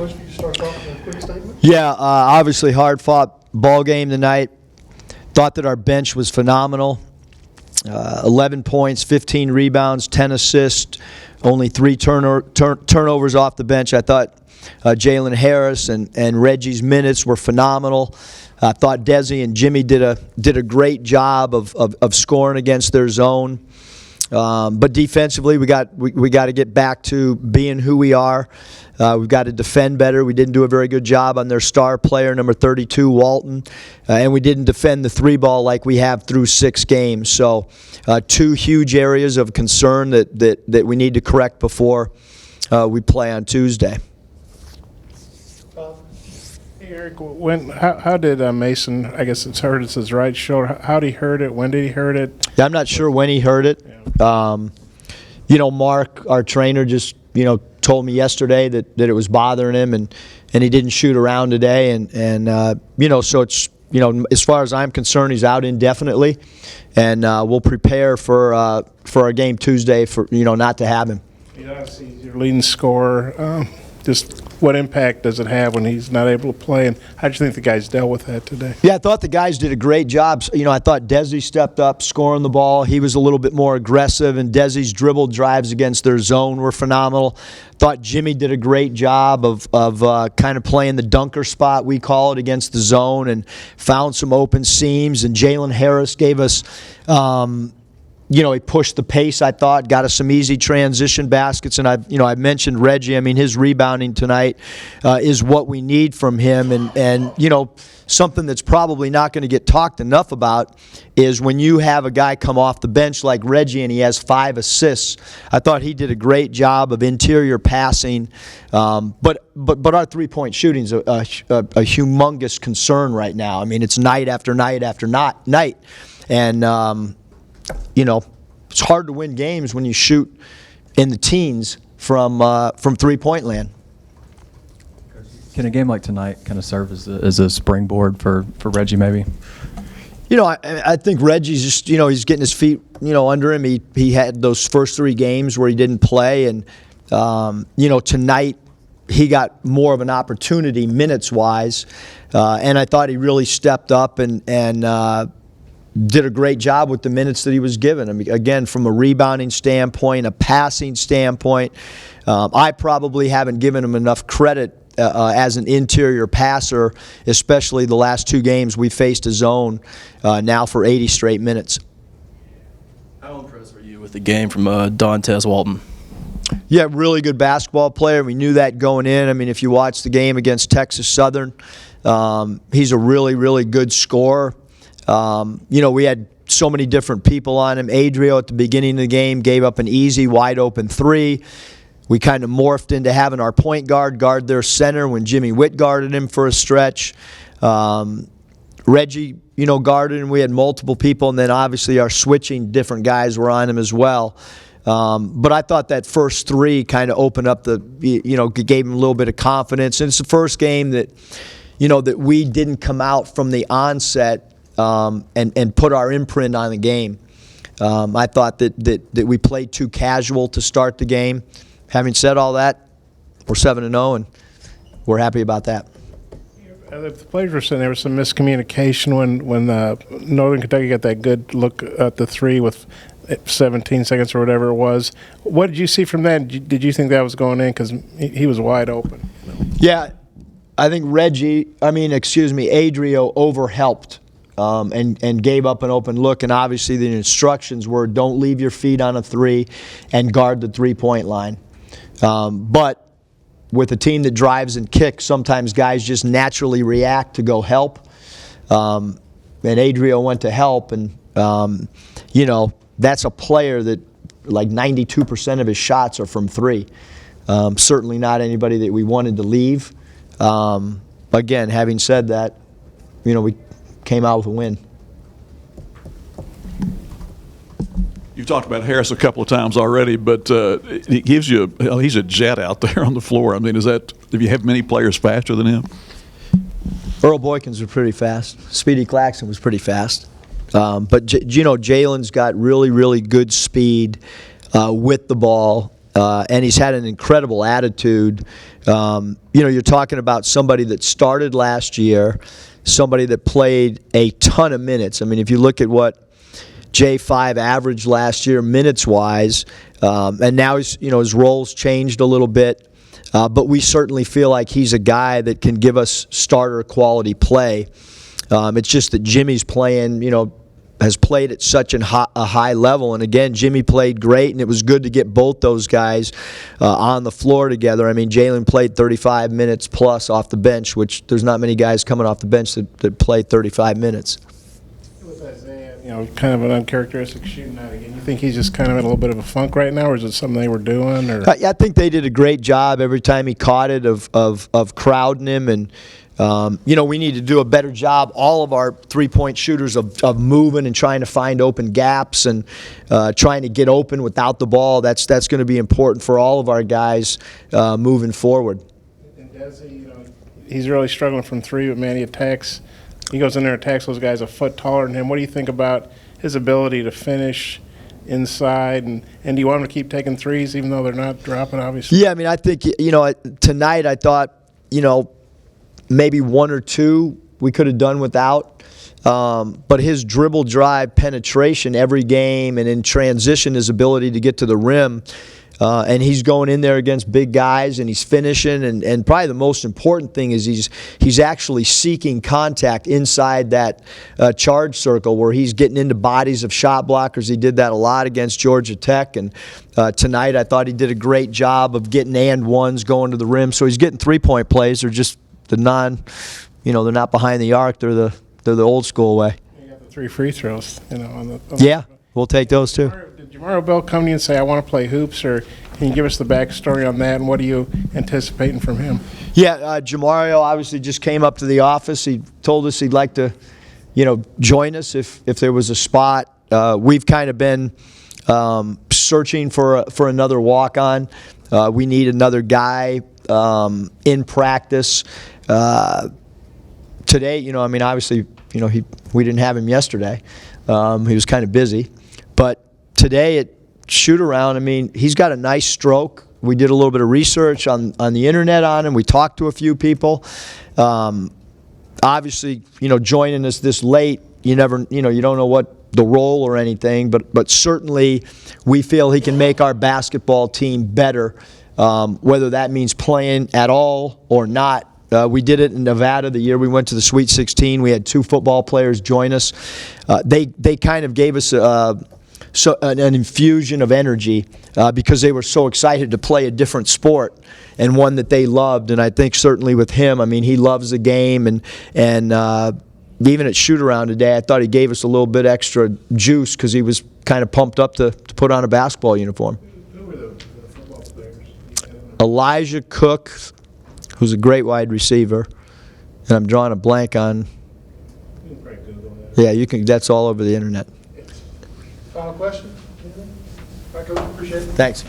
Coach, can you start off with a quick statement? Yeah, obviously hard-fought ball game tonight. Thought that our bench was phenomenal. 11 points, 15 rebounds, 10 assists, only 3 turnovers off the bench. I thought Jalen Harrison and Reggie's minutes were phenomenal. I thought Desi and Jimmy did a great job of scoring against their zone. But defensively, we got to get back to being who we are. We've got to defend better. We didn't do a very good job on their star player, number 32, Walton, and we didn't defend the 3-ball like we have through 6 games. So, 2 huge areas of concern that we need to correct before we play on Tuesday. Eric, how did Mason, I guess it's hurt his right shoulder, how did he hurt it? When did he hurt it? Yeah, I'm not sure when he hurt it. Yeah. Mark, our trainer, just, told me yesterday that it was bothering him and he didn't shoot around today. So it's, as far as I'm concerned, he's out indefinitely. And we'll prepare for our game Tuesday for, not to have him. Yeah, he's your leading scorer. Just what impact does it have when he's not able to play, and how do you think the guys dealt with that today? Yeah, I thought the guys did a great job. I thought Desi stepped up, scoring the ball. He was a little bit more aggressive, and Desi's dribble drives against their zone were phenomenal. Thought Jimmy did a great job of kind of playing the dunker spot, we call it, against the zone, and found some open seams. And Jalen Harris gave us he pushed the pace, I thought, got us some easy transition baskets. And I mentioned Reggie. I mean, his rebounding tonight is what we need from him. And something that's probably not going to get talked enough about is when you have a guy come off the bench like Reggie and he has 5 assists. I thought he did a great job of interior passing. But our three-point shooting's a humongous concern right now. I mean, it's night after night after night. And it's hard to win games when you shoot in the teens from 3-point land. Can a game like tonight kind of serve as a springboard for Reggie maybe? I think Reggie's just, he's getting his feet, under him. He had those first 3 games where he didn't play. And, tonight he got more of an opportunity minutes-wise. And I thought he really stepped up and did a great job with the minutes that he was given. I mean, again, from a rebounding standpoint, a passing standpoint, I probably haven't given him enough credit as an interior passer, especially the last 2 games we faced a zone now for 80 straight minutes. How impressed were you with the game from Dantes Walton? Yeah, really good basketball player. We knew that going in. I mean, if you watch the game against Texas Southern, he's a really, really good scorer. We had so many different people on him. Adrio at the beginning of the game gave up an easy, wide-open 3. We kind of morphed into having our point guard their center when Jimmy Witt guarded him for a stretch. Reggie, guarded him. We had multiple people, and then obviously our switching different guys were on him as well. But I thought that first 3 kind of opened up gave him a little bit of confidence. And it's the first game that, that we didn't come out from the onset and put our imprint on the game. I thought that we played too casual to start the game. Having said all that, we're 7-0, and we're happy about that. The players were saying there was some miscommunication when Northern Kentucky got that good look at the 3 with 17 seconds or whatever it was. What did you see from that? Did you think that was going in? Because he was wide open. Yeah, I think Adrio overhelped. And gave up an open look, and obviously the instructions were don't leave your feet on a 3 and guard the 3-point line. But with a team that drives and kicks, sometimes guys just naturally react to go help. And Adrio went to help, and that's a player that like 92% of his shots are from 3. Certainly not anybody that we wanted to leave. Again, having said that, we came out with a win. You've talked about Harris a couple of times already, but he gives you he's a jet out there on the floor. I mean, do you have many players faster than him? Earl Boykins was pretty fast. Speedy Claxton was pretty fast. But Jalen's got really, really good speed with the ball. and he's had an incredible attitude. You're talking about somebody that started last year, somebody that played a ton of minutes. I mean, if you look at what J5 averaged last year minutes-wise, and now his role's changed a little bit, but we certainly feel like he's a guy that can give us starter quality play. It's just that Jimmy's playing, has played at such a high level. And again, Jimmy played great, and it was good to get both those guys on the floor together. I mean, Jalen played 35 minutes plus off the bench, which there's not many guys coming off the bench that play 35 minutes. With Isaiah, kind of an uncharacteristic shooting night again. You think he's just kind of in a little bit of a funk right now, or is it something they were doing? Or I think they did a great job every time he caught it of crowding him. And we need to do a better job, all of our three-point shooters, of moving and trying to find open gaps and trying to get open without the ball. That's going to be important for all of our guys moving forward. And Desi, he's really struggling from three, but man, he goes in there and attacks those guys a foot taller than him. What do you think about his ability to finish inside, and do you want him to keep taking threes even though they're not dropping, obviously? Yeah, I mean, I think, tonight I thought, maybe one or two we could have done without. But his dribble drive penetration every game, and in transition, his ability to get to the rim, and he's going in there against big guys, and he's finishing, and probably the most important thing is he's actually seeking contact inside that charge circle where he's getting into bodies of shot blockers. He did that a lot against Georgia Tech, and tonight I thought he did a great job of getting and ones going to the rim. So he's getting three-point plays. They're just they're not behind the arc. They're the old school way. You got the 3 free throws, Yeah, we'll take those too. Did Jamario Bell come to you and say, I want to play hoops, or can you give us the backstory on that, and what are you anticipating from him? Yeah, Jamario obviously just came up to the office. He told us he'd like to, join us if there was a spot. We've kind of been searching for another walk-on. We need another guy in practice. Today, obviously, we didn't have him yesterday. He was kind of busy. But today at shoot-around, he's got a nice stroke. We did a little bit of research on the internet on him. We talked to a few people. Obviously, joining us this late, you don't know what the role or anything, but certainly we feel he can make our basketball team better, whether that means playing at all or not. We did it in Nevada the year we went to the Sweet 16. We had 2 football players join us. They kind of gave us an infusion of energy because they were so excited to play a different sport and one that they loved. And I think certainly with him, he loves the game. And even at shoot-around today, I thought he gave us a little bit extra juice because he was kind of pumped up to put on a basketball uniform. Who were the football players? Elijah Cook, who's a great wide receiver, and I'm drawing a blank on. You can probably Google that. Yeah, you can. That's all over the internet. Final question? Anything? All right, Coach, appreciate it. Thanks.